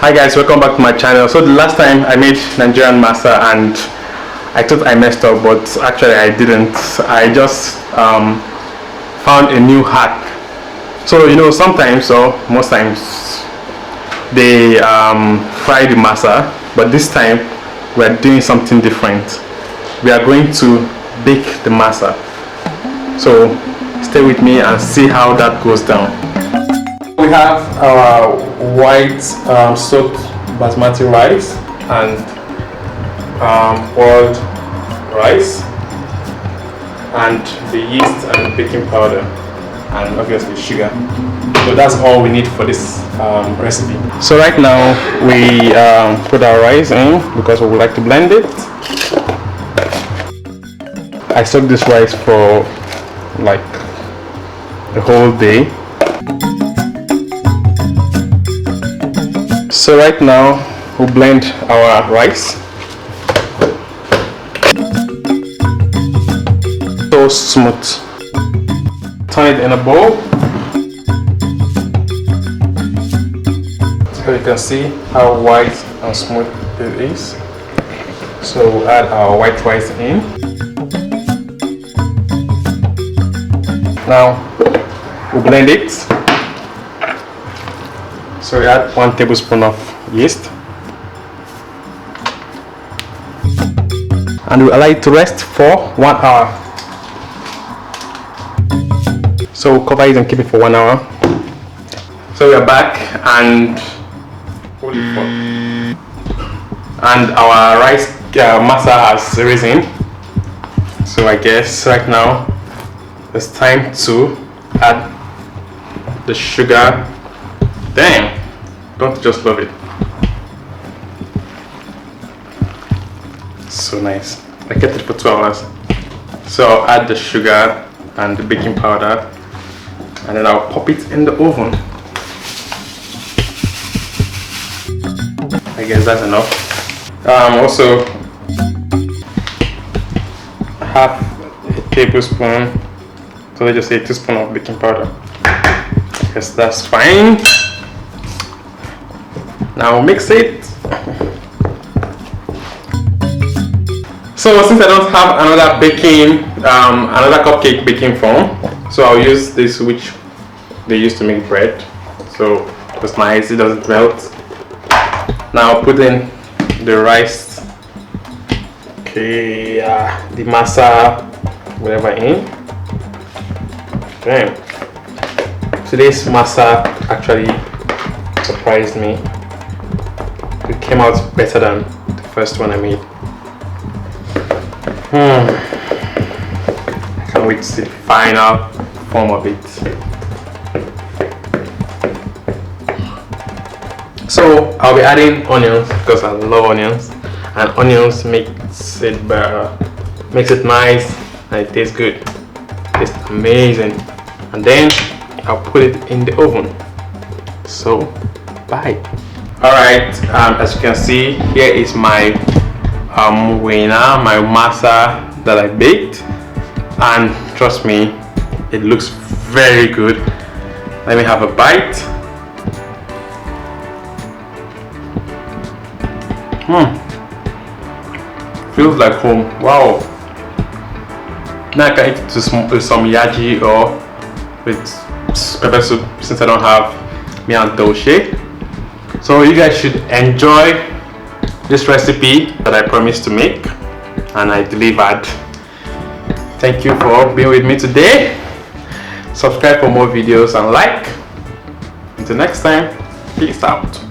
Hi guys, welcome back to my channel. So the last time I made Nigerian Masa and I thought I messed up, but actually I didn't. I just found a new hack. So you know, sometimes or most times they fry the masa, but this time we're doing something different. We are going to bake the masa. So stay with me and see how that goes down. We have our white soaked basmati rice and boiled rice and the yeast and baking powder and obviously sugar. So that's all we need for this recipe. So right now we put our rice in because we would like to blend it. I soaked this rice for like the whole day. So right now we'll blend our rice. So smooth. Turn it in a bowl. So you can see how white and smooth it is. So we'll add our white rice in. Now we'll blend it. So we add 1 tablespoon of yeast and we allow it to rest for 1 hour. So we'll cover it and keep it for 1 hour. So we are back and our rice masa has risen. So I guess right now it's time to add the sugar. Damn, don't you just love it? So nice. I kept it for 2 hours. So I'll add the sugar and the baking powder and then I'll pop it in the oven. I guess that's enough. Also half a tablespoon, so let's just say a teaspoon of baking powder. Yes, that's fine. Now mix it. So since I don't have another another cupcake baking foam, so I'll use this which they use to make bread. So it's nice, it doesn't melt. Now I'll put in the rice, okay, the masa, whatever in. Damn. Today's masa actually surprised me. It came out better than the first one I made. I can't wait to see the final form of it. So I'll be adding onions because I love onions, and onions makes it better, makes it nice and it tastes good. It's amazing. And then I'll put it in the oven. So bye. Alright, as you can see, here is my Waina, my masa that I baked, and trust me, it looks very good. Let me have a bite. Feels like home. Wow. Now I can eat it with some yaji or with pepper soup since I don't have mian doche. So you guys should enjoy this recipe that I promised to make and I delivered. Thank you for being with me today. Subscribe for more videos and like. Until next time, peace out.